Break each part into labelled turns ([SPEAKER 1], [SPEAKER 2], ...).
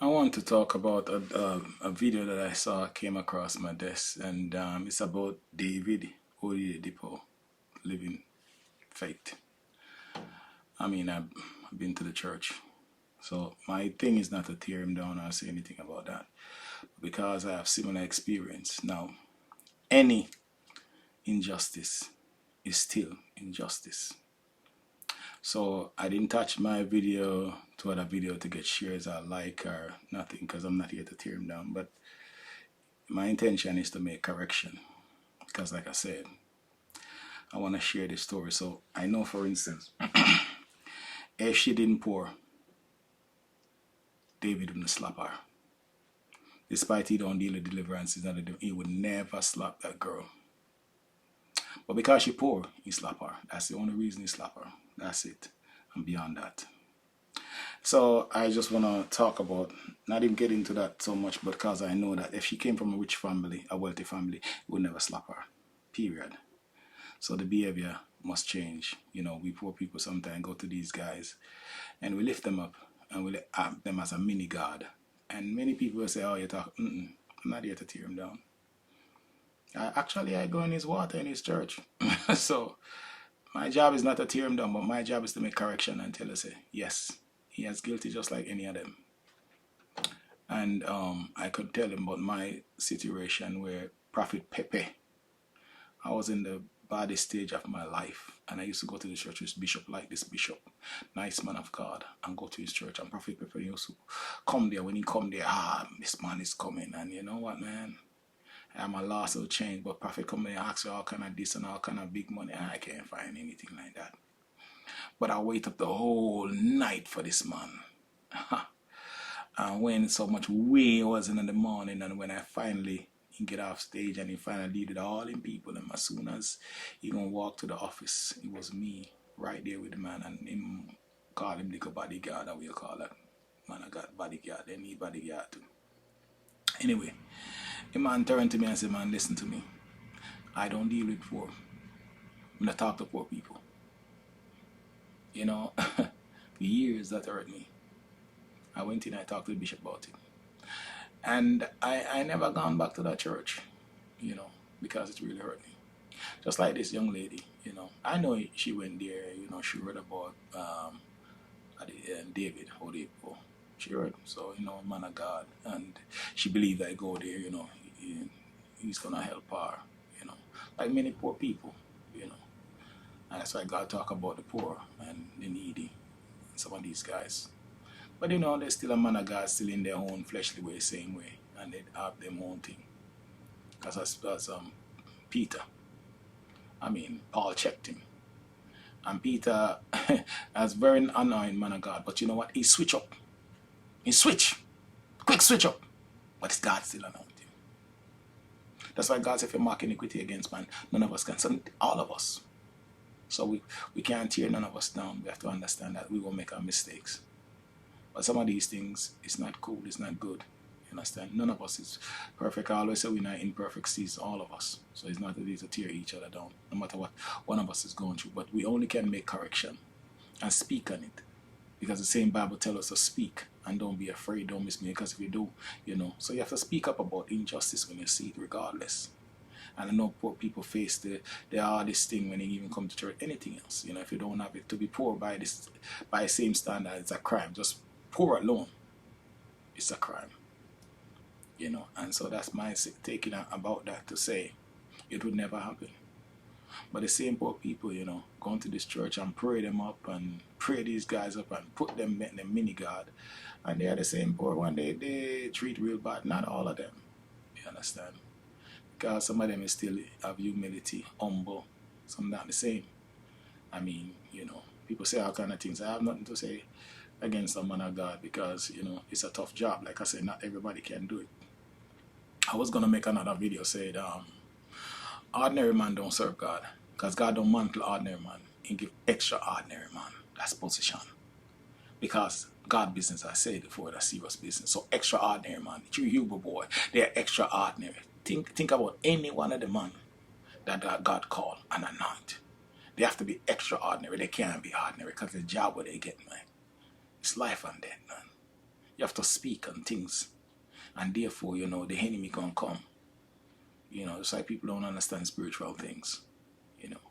[SPEAKER 1] I want to talk about a video that I saw came across my desk, and it's about David Oyedepo living faith. I've been to the church, so my thing is not to tear him down or say anything about that, because I have similar experience. Now, any injustice is still injustice. So I didn't touch my video to other video to get shares or like or nothing, because I'm not here to tear him down. But my intention is to make correction, because like I said, I want to share this story. So I know, for instance, if she didn't pour, David wouldn't slap her. Despite he don't deal with deliverance, he would never slap that girl. But because she poor, he slap her. That's the only reason he slap her. That's it. And beyond that. So I just want to talk about, not even get into that so much, but because I know that if she came from a rich family, a wealthy family, he would never slap her. Period. So the behavior must change. You know, we poor people sometimes go to these guys and we lift them up and we act them as a mini God. And many people will say, oh, you talk, I'm not here to tear him down. I go in his water in his church. So my job is not to tear him down, but my job is to make correction and tell us, yes, he is guilty just like any of them. And I could tell him about my situation where Prophet Pepe, I was in the baddest stage of my life, and I used to go to the church with bishop like this bishop, nice man of God, and go to his church. And Prophet Pepe used to come there. When he come there, this man is coming, and you know what, man? My loss will change, but Prophet come there and ask you all kind of this and all kind of big money, and I can't find anything like that. But I wait up the whole night for this man. And when so much way was in the morning, and when I finally get off stage and he finally leaded all in people, and as soon as he gonna walk to the office, it was me right there with the man, and him call him like a bodyguard, how we call that. Man, I got bodyguard, they need bodyguard too. Anyway, the man turned to me and said, man, listen to me. I don't deal with poor. I'm not talk to poor people. You know, for years that hurt me. I went in, I talked to the bishop about it. And I never gone back to that church, you know, because it really hurt me. Just like this young lady, you know. I know she went there, you know, she read about David Oyedepo. She heard, so, you know, man of God. And she believed I go there, you know, he's going to help her, you know. Like many poor people, you know. And that's why God talk about the poor and the needy and some of these guys. But you know, there's still a man of God still in their own fleshly way, same way, and they have their own thing. Because as Peter, Paul checked him, and Peter has very annoying man of God. But you know what? He switch up. He quick switch up. But it's God still anointed him. That's why God said, if you mark iniquity against man, none of us can. So all of us. So we can't tear none of us down. We have to understand that we will make our mistakes. But some of these things, it's not cool, it's not good. You understand? None of us is perfect. I always say we're not imperfect seas, all of us. So it's not easy to tear each other down, no matter what one of us is going through. But we only can make correction and speak on it. Because the same Bible tells us to speak and don't be afraid, don't miss me. Because if you do, you know. So you have to speak up about injustice when you see it, regardless. And I know poor people face the hardest thing when they even come to church. Anything else, you know, if you don't have it, to be poor by the same standard, it's a crime. Just poor alone, it's a crime, you know. And so that's my taking about that, to say it would never happen. But the same poor people, you know, going to this church and pray them up and pray these guys up and put them in the mini God, and they are the same poor one. They treat real bad. Not all of them, you understand, because some of them still have humility, humble. Some not the same. You know, people say all kind of things. I have nothing to say against a man of God, because, you know, it's a tough job. Like I said, not everybody can do it. I was gonna make another video saying ordinary man don't serve God, because God don't mantle ordinary man and give extraordinary man. That's position. Because God business, I said before, that's serious business. So extraordinary man, you Huber boy, they're extraordinary. Think about any one of the man that God called and anoint. They have to be extraordinary. They can't be ordinary, because the job what they get, man, it's life and death, man. You have to speak on things. And therefore, you know, the enemy can come. You know, it's like people don't understand spiritual things. You know,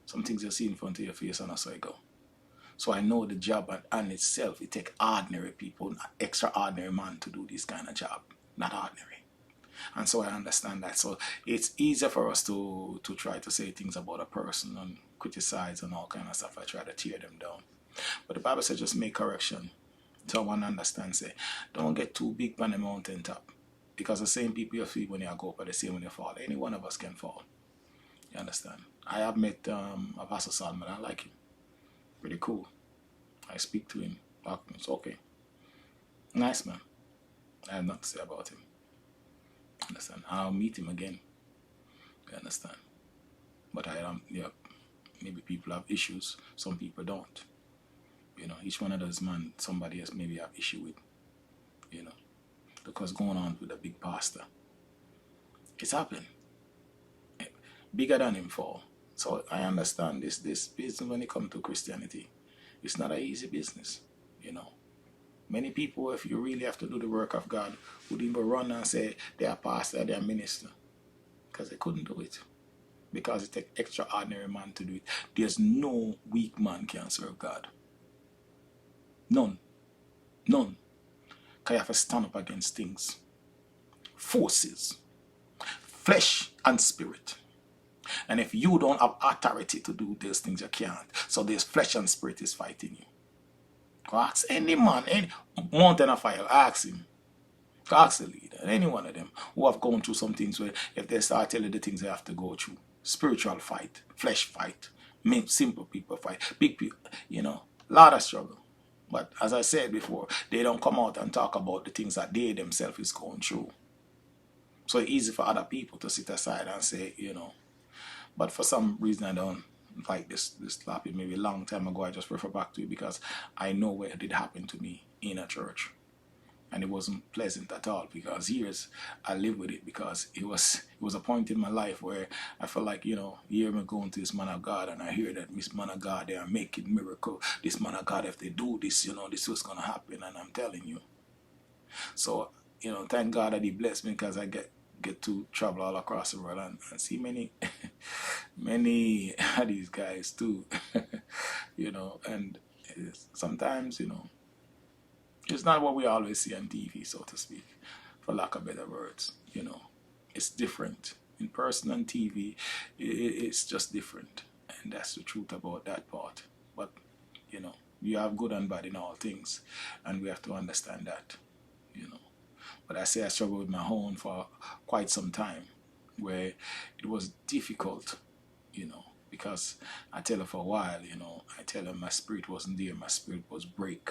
[SPEAKER 1] some things you see in front of your face and that's how it go. So I know the job and itself, it take ordinary people, not extraordinary man to do this kind of job. Not ordinary. And so I understand that. So it's easier for us to try to say things about a person and criticize and all kind of stuff. I try to tear them down. But the Bible says just make correction. So one understands, say, don't get too big on the mountain top. Because the same people you see when you go up are the same when you fall. Any one of us can fall. You understand? I have met Apostle Solomon. I like him. Pretty cool. I speak to him. It's okay. Nice man. I have nothing to say about him. Understand? I'll meet him again. You understand? But I am, yeah, maybe people have issues. Some people don't. You know, each one of those man, somebody else maybe have issue with. You know, because going on with a big pastor, it's happened. Bigger than him fall. So I understand this business when it comes to Christianity. It's not an easy business, you know. Many people, if you really have to do the work of God, would even run and say they are pastor, they are minister. Because they couldn't do it. Because it takes extraordinary man to do it. There's no weak man can serve God. None. None. Because you have to stand up against things. Forces. Flesh and spirit. And if you don't have authority to do those things, you can't. So there's flesh and spirit is fighting you. Ask any man, any mountain of fire, ask him. Ask the leader, any one of them who have gone through some things where if they start telling the things they have to go through. Spiritual fight, flesh fight, simple people fight, big people, you know, a lot of struggle. But as I said before, they don't come out and talk about the things that they themselves is going through. So it's easy for other people to sit aside and say, you know, but for some reason I don't like this topic. Maybe a long time ago I just refer back to it because I know where it did happen to me in a church. And it wasn't pleasant at all because years I lived with it because it was a point in my life where I felt like, you know, here I'm going to this man of God and I hear that this man of God, they are making miracle. This man of God, if they do this, you know, this was going to happen. And I'm telling you. So, you know, thank God that he blessed me because I get to travel all across the world and see many many of these guys too. You know, and sometimes, you know, it's not what we always see on TV, so to speak, for lack of better words. You know, it's different in person and TV. It's just different, and that's the truth about that part. But you know, you have good and bad in all things, and we have to understand that. You know, but I say I struggled with my own for quite some time, where it was difficult. You know, because I tell her for a while. You know, I tell her my spirit wasn't there. My spirit was break.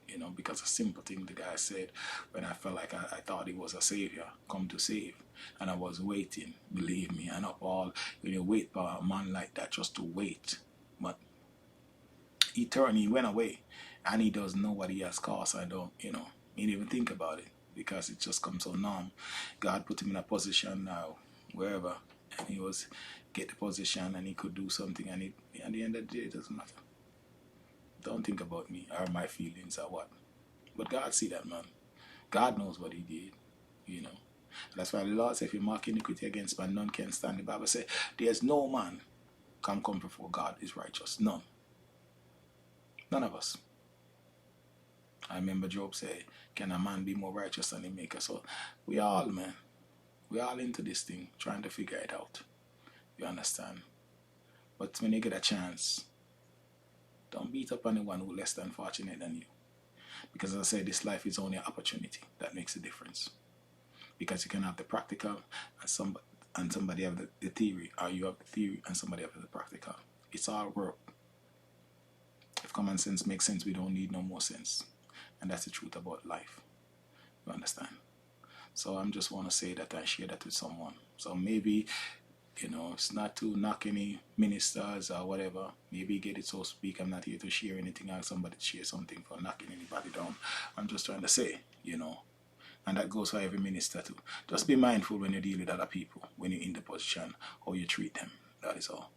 [SPEAKER 1] You know, because a simple thing the guy said when I felt like I thought he was a savior, come to save. And I was waiting, believe me. And up all, when you wait for a man like that just to wait. But he turned, he went away. And he doesn't know what he has caused. I don't, you know, he didn't even think about it. Because it just comes so numb. God put him in a position now, wherever. And he was, get the position and he could do something. And at the end of the day, it doesn't matter. Don't think about me or my feelings or what. But God see that, man. God knows what he did, you know. That's why the Lord said, if you mark iniquity against man, none can stand. The Bible says, there's no man can come before God is righteous. None. None of us. I remember Job say, can a man be more righteous than the maker? So we all, man, we all into this thing, trying to figure it out. You understand? But when you get a chance, don't beat up anyone who's less than fortunate than you. Because as I said, this life is only an opportunity that makes a difference. Because you can have the practical and somebody have the theory, or you have the theory and somebody have the practical. It's all work. If common sense makes sense, we don't need no more sense. And that's the truth about life. You understand? So I'm just want to say that I share that with someone. So maybe, you know, it's not to knock any ministers or whatever. Maybe get it so to speak. I'm not here to share anything or somebody to share something for knocking anybody down. I'm just trying to say, you know, and that goes for every minister too. Just be mindful when you deal with other people, when you're in the position, how you treat them. That is all.